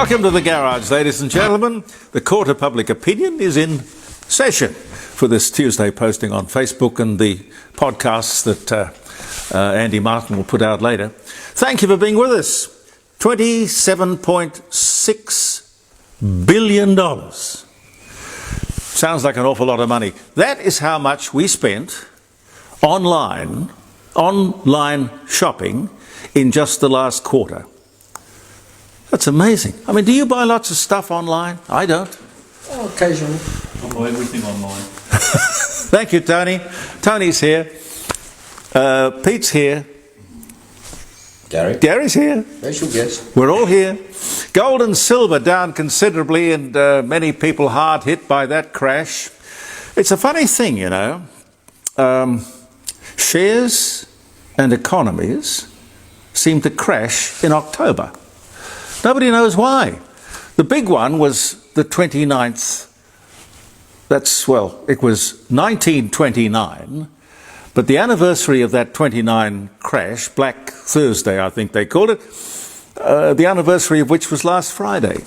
Welcome to the garage, ladies and gentlemen. The Court of Public Opinion is in session for this Tuesday posting on Facebook and the podcasts that Andy Martin will put out later. Thank you for being with us. $27.6 billion. Sounds like an awful lot of money. That is how much we spent online shopping in just the last quarter. That's amazing. I mean, do you buy lots of stuff online? I don't. Oh, occasionally. I buy everything online. Thank you, Tony. Tony's here. Pete's here. Gary's here. Special guest. We're all here. Gold and silver down considerably, and many people hard hit by that crash. It's a funny thing, you know. Shares and economies seem to crash in October. Nobody knows why. The big one was the 29th. It was 1929, but the anniversary of that 29 crash, Black Thursday I think they called it, the anniversary of which was last Friday.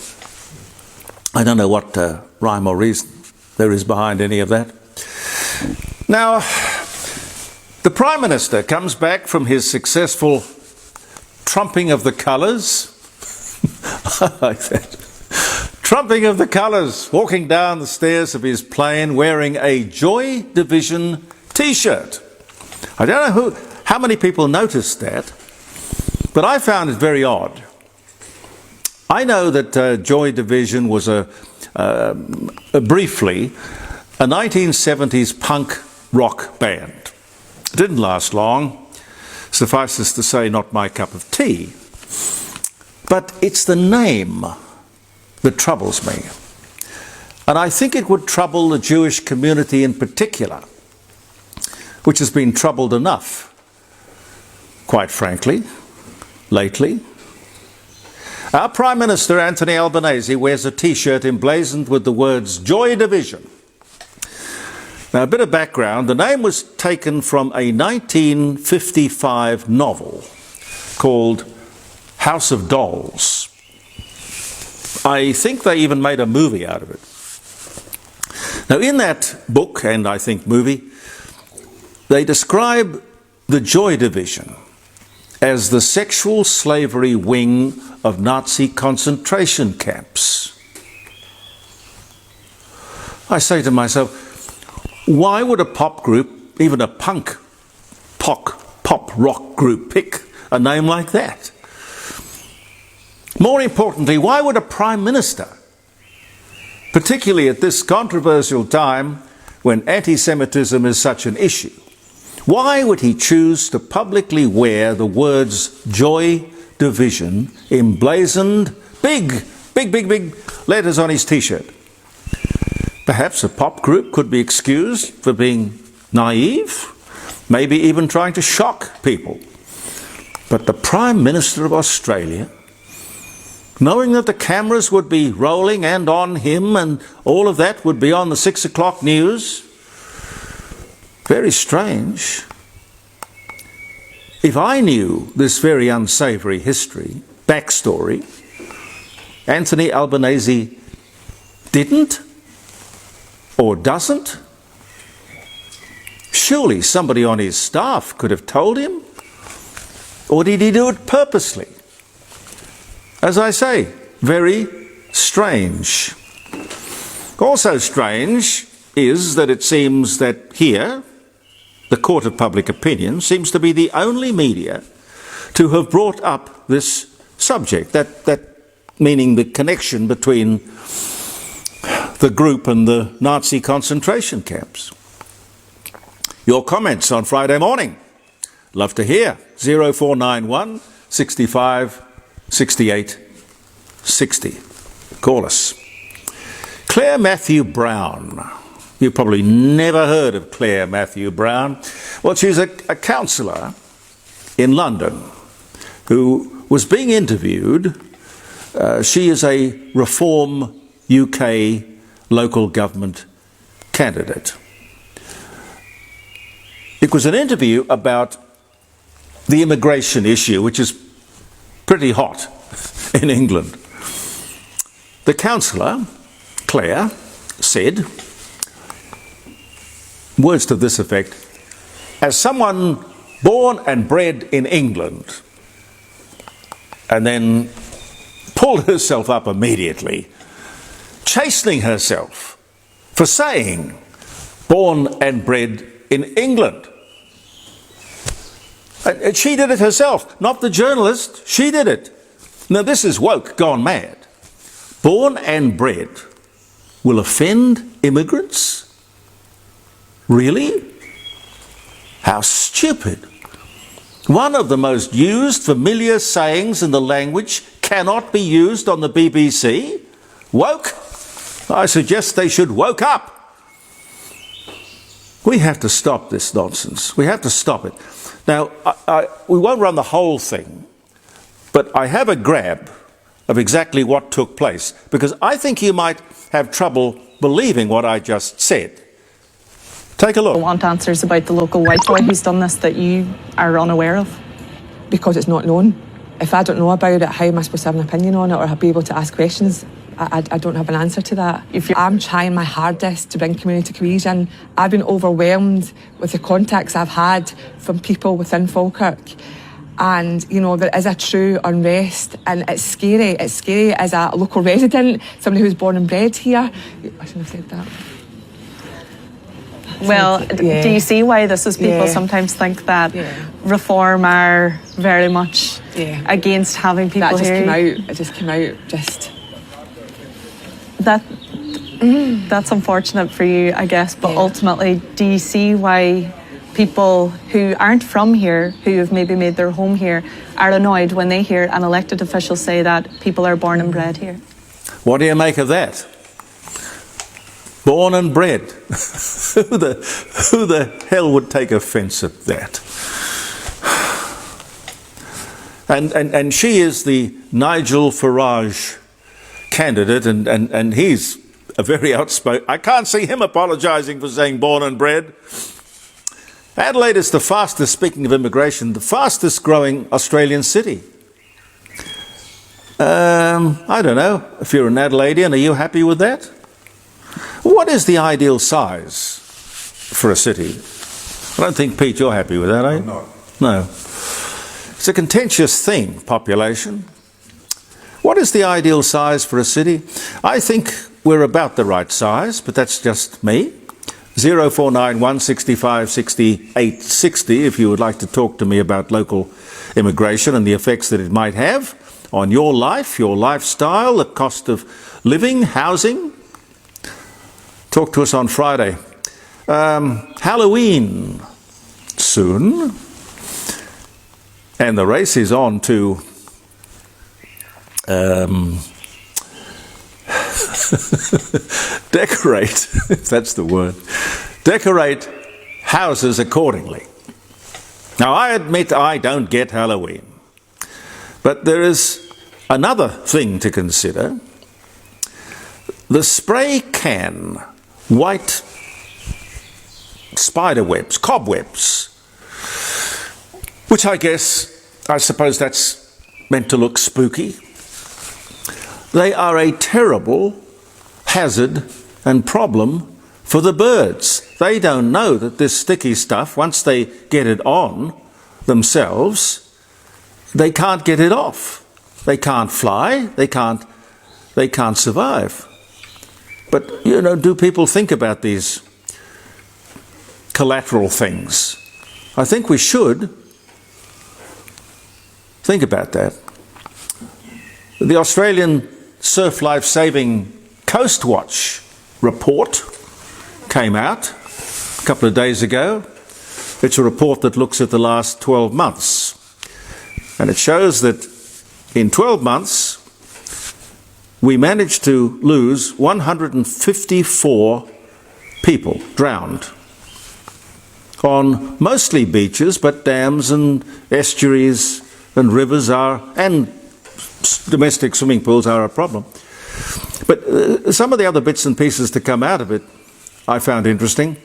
I don't know what rhyme or reason there is behind any of that. Now, the Prime Minister comes back from his successful trumping of the colours. I like that. Trumping of the colours, walking down the stairs of his plane wearing a Joy Division t-shirt. I don't know how many people noticed that, but I found it very odd. I know that Joy Division was briefly a 1970s punk rock band. It didn't last long. Suffices to say, not my cup of tea. But it's the name that troubles me. And I think it would trouble the Jewish community in particular, which has been troubled enough, quite frankly, lately. Our Prime Minister Anthony Albanese wears a t-shirt emblazoned with the words Joy Division. Now, a bit of background. The name was taken from a 1955 novel called House of Dolls. I think they even made a movie out of it. Now, in that book, and I think movie, they describe the Joy Division as the sexual slavery wing of Nazi concentration camps. I say to myself, why would a pop group, even a pop rock group, pick a name like that? More importantly, why would a Prime Minister, particularly at this controversial time when anti-Semitism is such an issue, why would he choose to publicly wear the words Joy Division emblazoned big letters on his t-shirt? Perhaps a pop group could be excused for being naive, maybe even trying to shock people. But the Prime Minister of Australia, knowing that the cameras would be rolling and on him and all of that would be on the 6 o'clock news, very strange. If I knew this very unsavoury backstory, Anthony Albanese didn't or doesn't, surely somebody on his staff could have told him. Or did he do it purposely? As I say, very strange. Also strange is that it seems that here, the Court of Public Opinion seems to be the only media to have brought up this subject, that meaning the connection between the group and the Nazi concentration camps. Your comments on Friday morning. Love to hear. 0491 65 68 60. Call us. Claire Matthew Brown. You've probably never heard of Claire Matthew Brown. Well, she's a councillor in London who was being interviewed. She is a Reform UK local government candidate. It was an interview about the immigration issue, which is pretty hot in England. the councillor, Claire, said, words to this effect, as someone born and bred in England, and then pulled herself up immediately, chastening herself for saying born and bred in England. And she did it herself, not the journalist, she did it. Now this is woke gone mad. Born and bred will offend immigrants? Really? How stupid. One of the most used familiar sayings in the language cannot be used on the BBC? Woke? I suggest they should woke up. We have to stop this nonsense. We have to stop it. Now, we won't run the whole thing, but I have a grab of exactly what took place, because I think you might have trouble believing what I just said. Take a look. I want answers about the local white boy who's done this that you are unaware of. Because it's not known. If I don't know about it, how am I supposed to have an opinion on it or be able to ask questions? I don't have an answer to that. I'm trying my hardest to bring community cohesion. I've been overwhelmed with the contacts I've had from people within Falkirk. And, you know, there is a true unrest, and it's scary. It's scary as a local resident, somebody who's born and bred here. I shouldn't have said that. Well, do you see why this is? People sometimes think that reform are very much against having people that just here. came out. It just came out. That's unfortunate for you, I guess. But ultimately, do you see why people who aren't from here, who have maybe made their home here, are annoyed when they hear an elected official say that people are born and bred here? What do you make of that? Born and bred. Who the hell would take offence at that? And she is the Nigel Farage candidate, and he's a very outspoken. I can't see him apologising for saying born and bred. Adelaide is the fastest, speaking of immigration, the fastest growing Australian city. I don't know, if you're an Adelaidean, are you happy with that? What is the ideal size for a city? I don't think, Pete, you're happy with that, are you? I'm not. No. It's a contentious thing, population. What is the ideal size for a city? I think we're about the right size, but that's just me. 0491 165 68 60 if you would like to talk to me about local immigration and the effects that it might have on your life, your lifestyle, the cost of living, housing. Talk to us on Friday. Halloween soon, and the race is on to decorate, if that's the word, decorate houses accordingly. Now, I admit I don't get Halloween, but there is another thing to consider. The spray can white spider webs, cobwebs, which I suppose that's meant to look spooky. They are a terrible hazard and problem for the birds. They don't know that this sticky stuff, once they get it on themselves, they can't get it off. They can't fly, they can't survive. But, you know, do people think about these collateral things? I think we should think about that. The Australian Surf Life Saving Coast Watch report came out a couple of days ago. It's a report that looks at the last 12 months. And it shows that in 12 months, we managed to lose 154 people drowned on mostly beaches, but dams and estuaries and rivers and domestic swimming pools are a problem. But some of the other bits and pieces to come out of it I found interesting.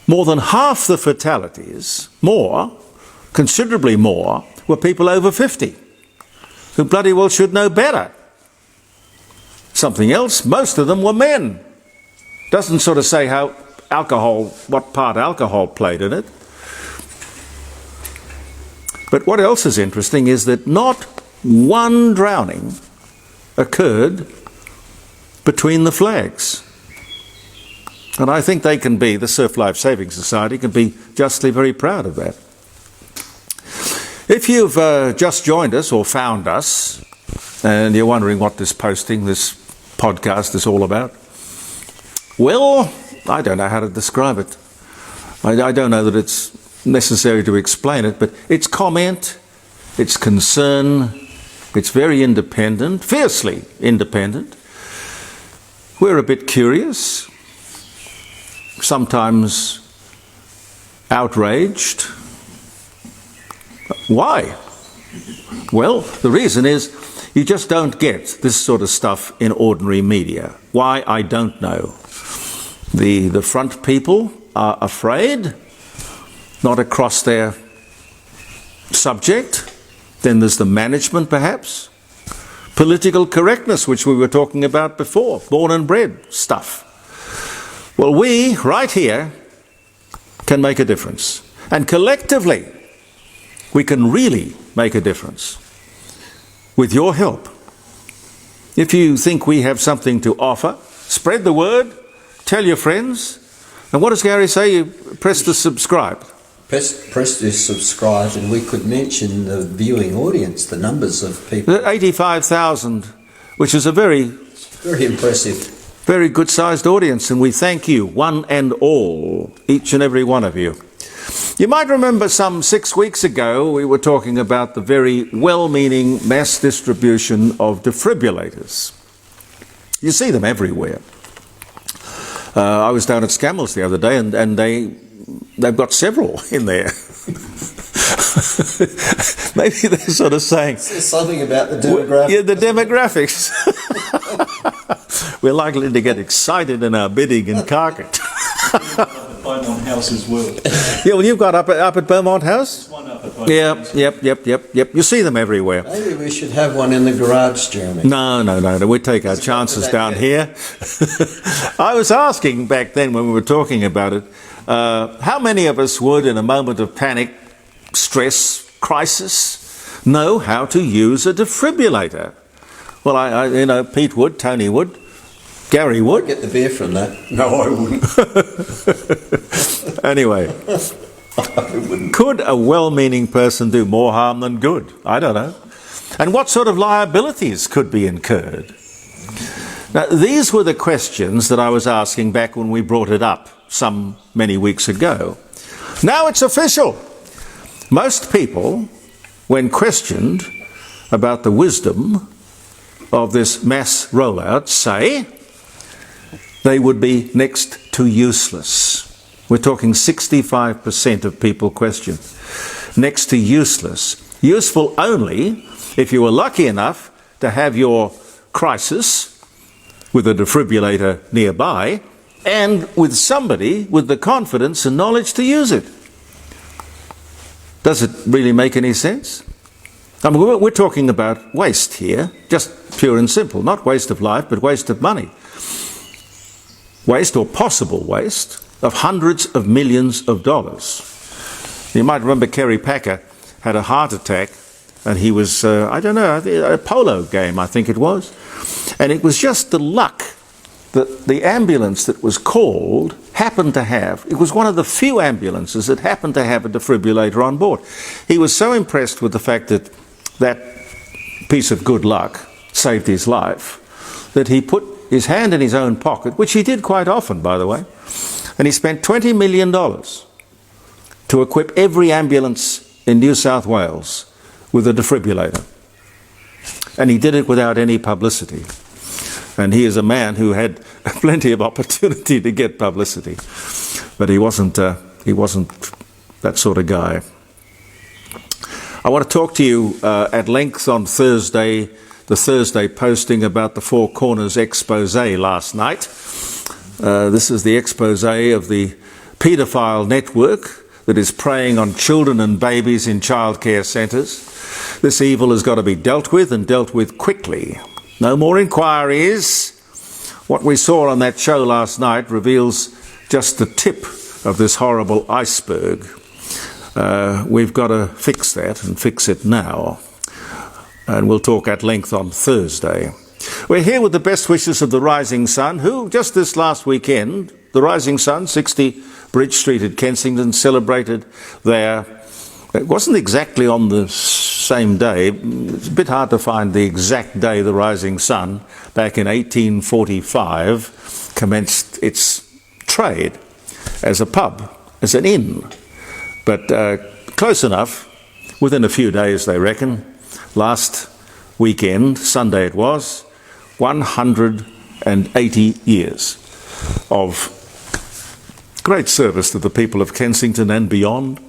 More than half the fatalities, considerably more, were people over 50 who bloody well should know better. something else. Most of them were men. Doesn't sort of say how what part alcohol played in it. But what else is interesting is that not one drowning occurred between the flags. And I think the Surf Life Saving Society can be justly very proud of that. If you've just joined us or found us, and you're wondering what this podcast is all about, well, I don't know how to describe it. I don't know that it's necessary to explain it, but it's comment, it's concern, it's very independent, fiercely independent. We're a bit curious, sometimes outraged. Why? Well, the reason is you just don't get this sort of stuff in ordinary media. Why? I don't know. The front people are afraid, not across their subject. Then there's the management, perhaps. Political correctness, which we were talking about before, born and bred stuff. Well, we, right here, can make a difference. And collectively, we can really make a difference with your help. If you think we have something to offer, spread the word, tell your friends. And what does Gary say? You press the subscribe. Press the subscribe, and we could mention the viewing audience, the numbers of people. 85,000, which is a very impressive. Very good-sized audience, and we thank you, one and all, each and every one of you. You might remember some 6 weeks ago we were talking about the very well-meaning mass distribution of defibrillators. You see them everywhere. I was down at Scammell's the other day, and they've got several in there. Maybe they're sort of saying... There's something about the demographics. Yeah, the demographics. We're likely to get excited in our bidding in Carcat. Beaumont House as well. Yeah, well, you've got up at Beaumont House? One up at Beaumont House. Yep. You see them everywhere. Maybe we should have one in the garage, Jeremy. No. We take our chances down here. I was asking back then when we were talking about it, how many of us would, in a moment of panic, stress, crisis, know how to use a defibrillator? Well, I Pete would, Tony would, Gary would. Get the beer from that. No, I wouldn't. Anyway, could a well-meaning person do more harm than good? I don't know. And what sort of liabilities could be incurred? Now, these were the questions that I was asking back when we brought it up some many weeks ago. Now it's official. Most people, when questioned about the wisdom of this mass rollout, say they would be next to useless. We're talking 65% of people question. Next to useless. Useful only if you were lucky enough to have your crisis with a defibrillator nearby and with somebody with the confidence and knowledge to use it. Does it really make any sense? I mean, we're talking about waste here, just pure and simple. Not waste of life, but waste of money. Waste or possible waste of hundreds of millions of dollars. You might remember Kerry Packer had a heart attack and he was, a polo game, I think it was. And it was just the luck that the ambulance that was called happened to have, it was one of the few ambulances that happened to have a defibrillator on board. He was so impressed with the fact that that piece of good luck saved his life that he put his hand in his own pocket, which he did quite often, by the way, and he spent $20 million to equip every ambulance in New South Wales with a defibrillator. And he did it without any publicity. And he is a man who had plenty of opportunity to get publicity, but he wasn't that sort of guy. I want to talk to you at length on Thursday, the Thursday posting about the Four Corners expose last night. This is the expose of the paedophile network that is preying on children and babies in childcare centres. This evil has got to be dealt with and dealt with quickly. No more inquiries. What we saw on that show last night reveals just the tip of this horrible iceberg. We've got to fix that and fix it now. And we'll talk at length on Thursday. We're here with the best wishes of the Rising Sun, who just this last weekend, the Rising Sun, 60 Bridge Street at Kensington, celebrated their... It wasn't exactly on the same day. It's a bit hard to find the exact day the Rising Sun, back in 1845, commenced its trade as a pub, as an inn. But close enough, within a few days, they reckon. Last weekend, Sunday it was, 180 years of great service to the people of Kensington and beyond.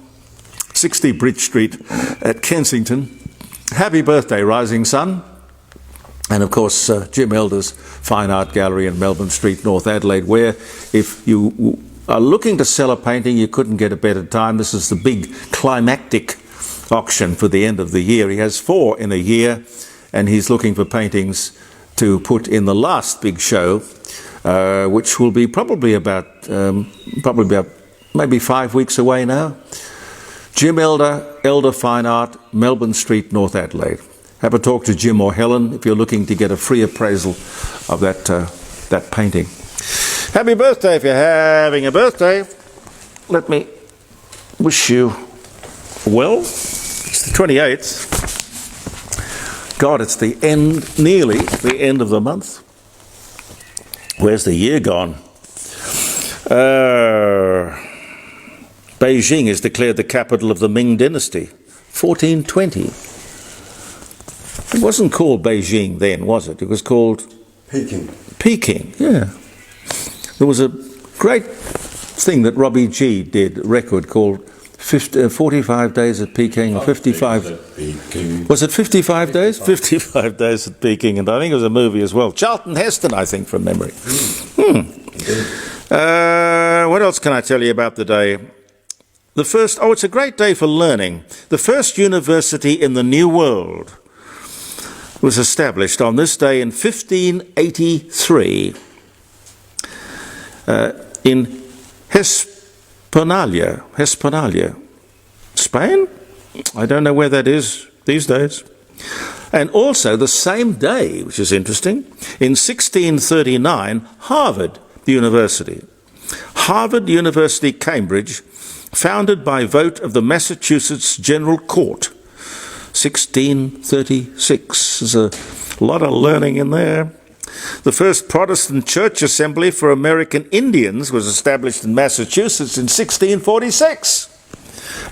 60 Bridge Street at Kensington. Happy birthday, Rising Sun. And of course, Jim Elder's Fine Art Gallery in Melbourne Street, North Adelaide, where if you are looking to sell a painting, you couldn't get a better time. This is the big climactic auction for the end of the year. He has 4 in a year, and he's looking for paintings to put in the last big show, which will be probably about maybe 5 weeks away now. Jim Elder Fine Art, Melbourne Street, North Adelaide. Have a talk to Jim or Helen if you're looking to get a free appraisal of that painting. Happy birthday if you're having a birthday. Let me wish you well. It's the 28th. God, it's the end, nearly the end of the month. Where's the year gone? Beijing is declared the capital of the Ming Dynasty, 1420. It wasn't called Beijing then, was it? It was called... Peking, yeah. There was a great thing that Robbie G did, a record called 45 Days at Peking, or 55... Was it 55 days? 55 Days at Peking, and I think it was a movie as well. Charlton Heston, I think, from memory. What else can I tell you about the day? It's a great day for learning. The first university in the New World was established on this day in 1583 in Hispaniola, Spain? I don't know where that is these days. And also the same day, which is interesting, in 1639, Harvard University, Cambridge, founded by vote of the Massachusetts General Court, 1636. There's a lot of learning in there. The first Protestant church assembly for American Indians was established in Massachusetts in 1646.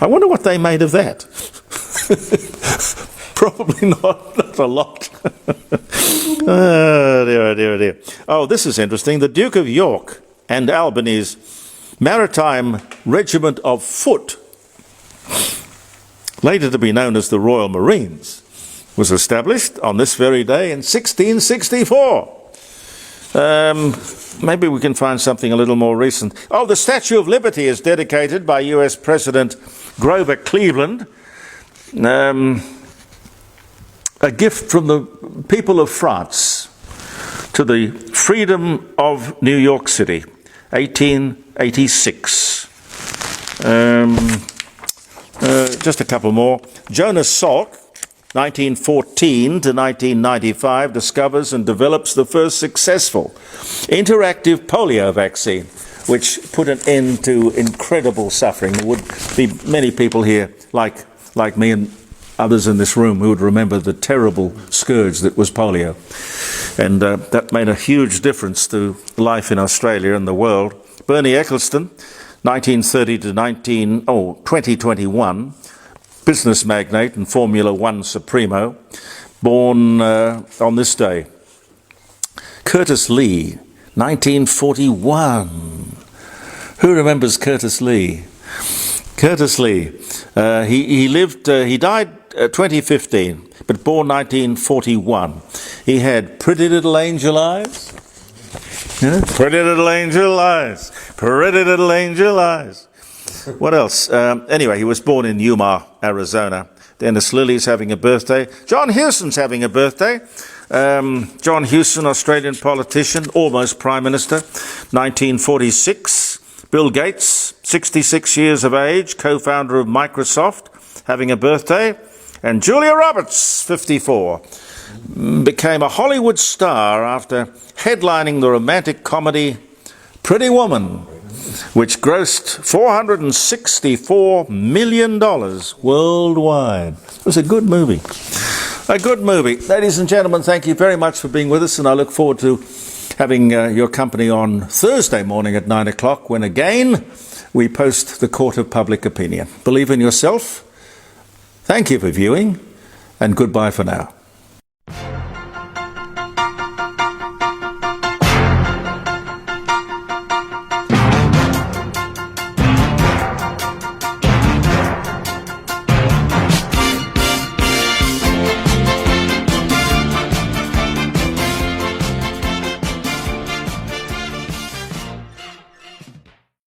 I wonder what they made of that. Probably not a lot. Oh, dear. Oh, this is interesting. The Duke of York and Albany's Maritime Regiment of Foot, later to be known as the Royal Marines, was established on this very day in 1664. Maybe we can find something a little more recent. Oh, the Statue of Liberty is dedicated by US President Grover Cleveland. A gift from the people of France to the freedom of New York City, 1886. Just a couple more. Jonas Salk, 1914 to 1995, discovers and develops the first successful interactive polio vaccine, which put an end to incredible suffering. There would be many people here, like me and others in this room, who would remember the terrible scourge that was polio. And that made a huge difference to life in Australia and the world. Bernie Eccleston, 1930 to 2021, business magnate and Formula One supremo, born on this day. Curtis Lee, 1941. Who remembers Curtis Lee? Curtis Lee. He died 2015, but born 1941. He had pretty little angel eyes. Yeah? Pretty little angel eyes. Pretty little angel eyes. What else? Anyway, he was born in Yuma, Arizona. Dennis Lilly's having a birthday. John Hewson's having a birthday. John Hewson, Australian politician, almost Prime Minister, 1946. Bill Gates, 66 years of age, co-founder of Microsoft, having a birthday. And Julia Roberts, 54, became a Hollywood star after headlining the romantic comedy Pretty Woman, which grossed $464 million worldwide. It was a good movie. A good movie. Ladies and gentlemen, thank you very much for being with us, and I look forward to having your company on Thursday morning at 9 o'clock when again we post the Court of Public Opinion. Believe in yourself. Thank you for viewing, and goodbye for now.